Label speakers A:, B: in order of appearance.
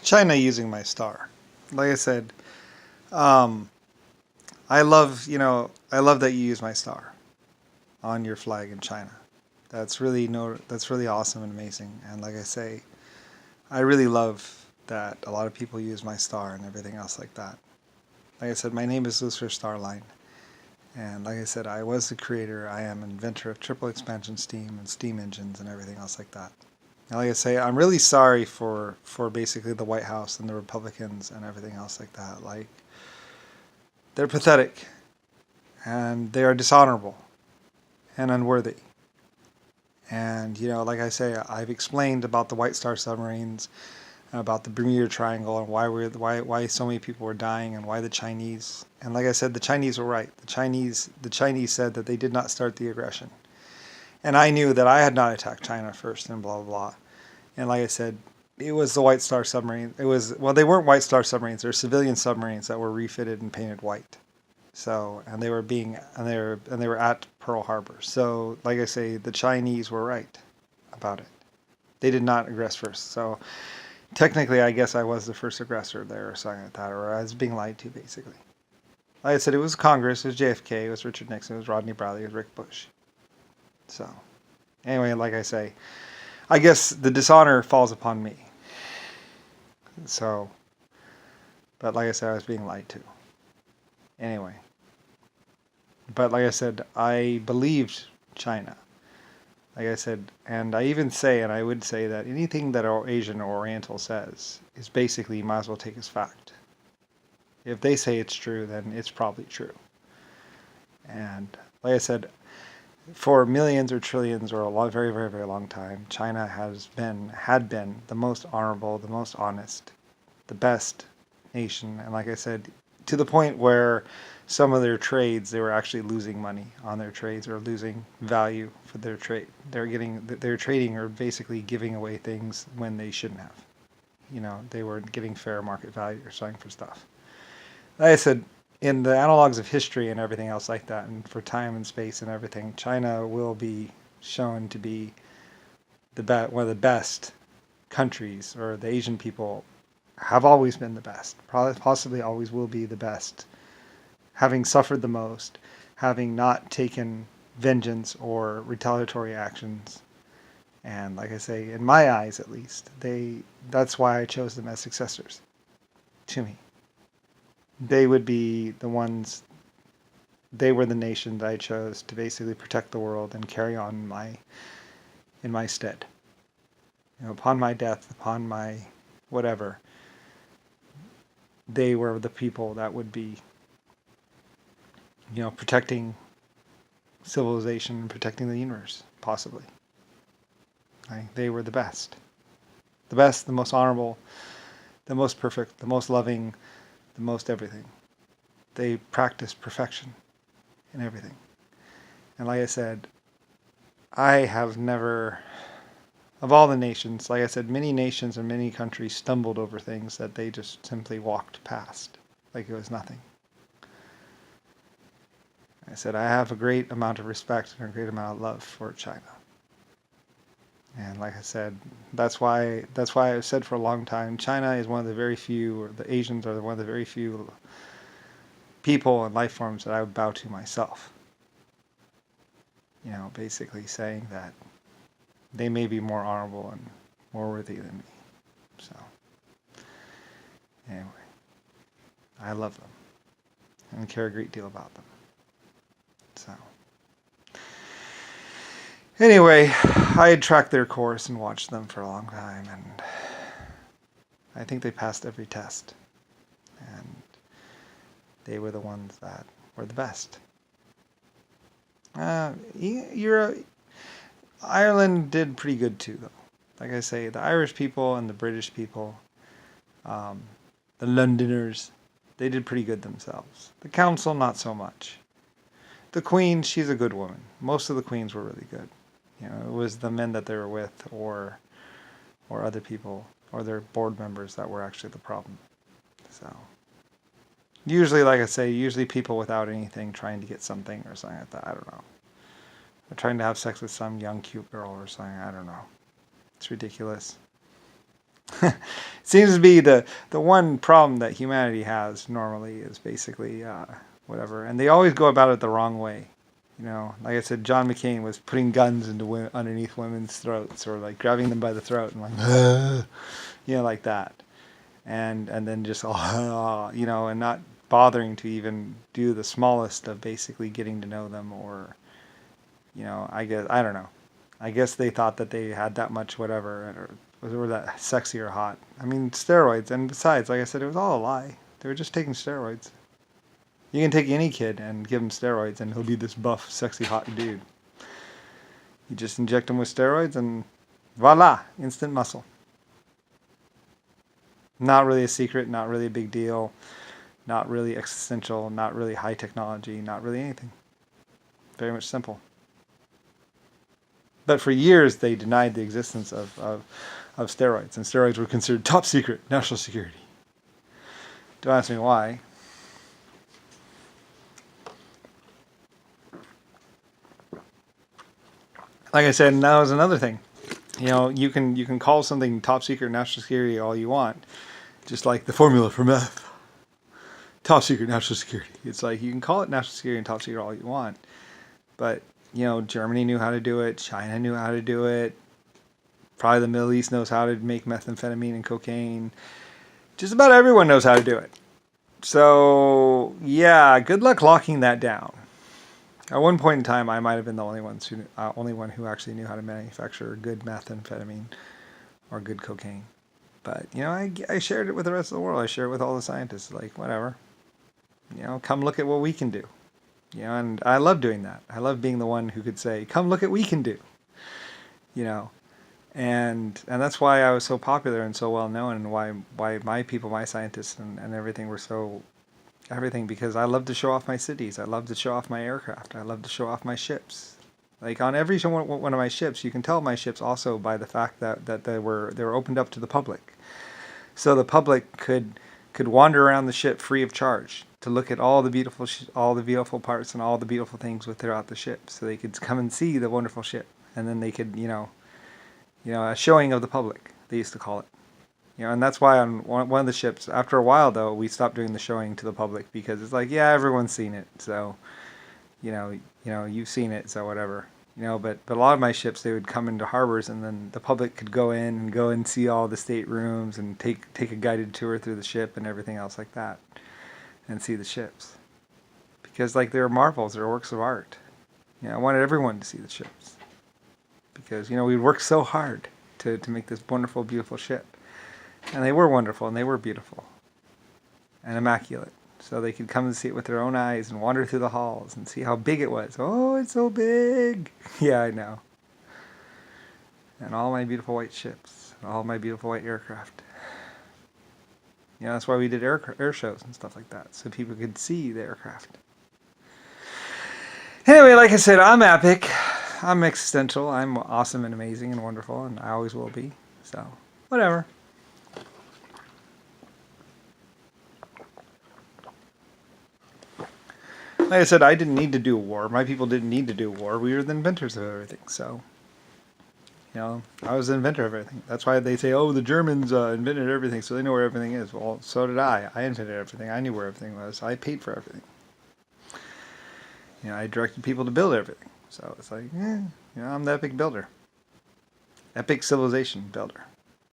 A: China using my star. Like I said, um, I love, I love that you use my star on your flag in China. That's really awesome and amazing. And like I say, I really love that a lot of people use my star and everything else like that. Like I said, my name is Lucifer Star Line. And like I said, I was the creator, I am inventor of triple expansion steam and steam engines and everything else like that. And like I say, I'm really sorry for basically the White House and the Republicans and everything else like that. Like, they're pathetic and they are dishonorable and unworthy. And like I say, I've explained about the White Star submarines, about the Bermuda Triangle, and why so many people were dying, and why the Chinese. And like I said, the Chinese were right. The Chinese said that they did not start the aggression, and I knew that I had not attacked China first, and blah blah blah. And like I said, it was the White Star submarine. They weren't White Star submarines. They're civilian submarines that were refitted and painted white. So, and they were at Pearl Harbor. So, like I say, the Chinese were right about it. They did not aggress first. So, technically, I guess I was the first aggressor there, or something like that, or I was being lied to, basically. Like I said, it was Congress, it was JFK, it was Richard Nixon, it was Rodney Bradley, it was Rick Bush. So, anyway, like I say, I guess the dishonor falls upon me. So, but like I said, I was being lied to. Anyway. But like I said, I believed China. Like I said, and I even say, and I would say that anything that our Asian or Oriental says is basically, you might as well take as fact. If they say it's true, then it's probably true. And like I said, for millions or trillions or very, very, very long time, China had been the most honorable, the most honest, the best nation. And like I said, to the point where some of their trades, they were actually losing money on their trades, or losing value for their trade. They're trading, or basically giving away things when they shouldn't have. They were getting fair market value or something for stuff. Like I said, in the analogs of history and everything else like that, and for time and space and everything, China will be shown to be one of the best countries, or the Asian people have always been the best, possibly always will be the best, having suffered the most, having not taken vengeance or retaliatory actions. And like I say, in my eyes at least, that's why I chose them as successors to me. They would be the ones, they were the nation that I chose to basically protect the world and carry on in my stead. Upon my death, upon my whatever, they were the people that would be, protecting civilization and protecting the universe, possibly. They were the best. The best, the most honorable, the most perfect, the most loving, the most everything. They practiced perfection in everything. And like I said, I have never, of all the nations, like I said, many nations and many countries stumbled over things that they just simply walked past like it was nothing. I said, I have a great amount of respect and a great amount of love for China. And like I said, that's why I've said for a long time, China is one of the very few, or the Asians are one of the very few people and life forms that I would bow to myself. Basically saying that they may be more honorable and more worthy than me. So, anyway, I love them and care a great deal about them. So, anyway, I had tracked their course and watched them for a long time, and I think they passed every test. And they were the ones that were the best. Ireland did pretty good too, though. Like I say, the Irish people and the British people, the Londoners, they did pretty good themselves. The council, not so much. The Queen, she's a good woman. Most of the queens were really good. It was the men that they were with, or other people, or their board members that were actually the problem. So, usually, like I say, people without anything trying to get something or something like that. I don't know. They're trying to have sex with some young, cute girl or something. I don't know. It's ridiculous. Seems to be the one problem that humanity has normally is basically whatever, and they always go about it the wrong way. You know, like I said, John McCain was putting guns into underneath women's throats, or like grabbing them by the throat and like, you know, like that, and then just you know, and not bothering to even do the smallest of basically getting to know them, or you know, I guess I don't know. I guess they thought that they had that much whatever, or that sexy or hot. I mean, steroids, and besides, like I said, it was all a lie. They were just taking steroids. You can take any kid and give him steroids, and he'll be this buff, sexy, hot dude. You just inject him with steroids, and voila, instant muscle. Not really a secret, not really a big deal, not really existential, not really high technology, not really anything. Very much simple. But for years, they denied the existence of steroids, and steroids were considered top secret, national security. Don't ask me why. Like I said, and that was another thing. You know, you can call something top secret, national security all you want, just like the formula for meth. Top secret, national security. It's like you can call it national security and top secret all you want, but you know, Germany knew how to do it. China knew how to do it. Probably the Middle East knows how to make methamphetamine and cocaine. Just about everyone knows how to do it. So yeah, good luck locking that down. At one point in time, I might have been the only one who actually knew how to manufacture good methamphetamine or good cocaine. But you know, I shared it with the rest of the world. I shared it with all the scientists. Like, whatever. You know, come look at what we can do. You know, and I love doing that. I love being the one who could say, "Come look at what we can do." You know, and that's why I was so popular and so well known, and why my people, my scientists, and everything were so. Everything, because I love to show off my cities. I love to show off my aircraft. I love to show off my ships. Like on every one of my ships, you can tell my ships also by the fact that they were opened up to the public, so the public could wander around the ship free of charge to look at all the beautiful parts and all the beautiful things throughout the ship, so they could come and see the wonderful ship, and then they could you know a showing of the public, they used to call it. You know, and that's why on one of the ships, after a while though, we stopped doing the showing to the public, because it's like, yeah, everyone's seen it, so you know you've seen it, so whatever. You know, but a lot of my ships, they would come into harbors, and then the public could go and see all the staterooms and take a guided tour through the ship and everything else like that, and see the ships, because like they're marvels, they're works of art. You know, I wanted everyone to see the ships, because you know we worked so hard to make this wonderful, beautiful ship. And they were wonderful, and they were beautiful, and immaculate. So they could come and see it with their own eyes, and wander through the halls, and see how big it was. Oh, it's so big! Yeah, I know. And all my beautiful white ships, all my beautiful white aircraft. You know, that's why we did air shows and stuff like that, so people could see the aircraft. Anyway, like I said, I'm epic. I'm existential. I'm awesome and amazing and wonderful, and I always will be. So, whatever. Like I said, I didn't need to do war. My people didn't need to do war. We were the inventors of everything. So, you know, I was the inventor of everything. That's why they say, oh, the Germans invented everything, so they know where everything is. Well, so did I. I invented everything. I knew where everything was. I paid for everything. You know, I directed people to build everything. So it's like, you know, I'm the epic builder. Epic civilization builder.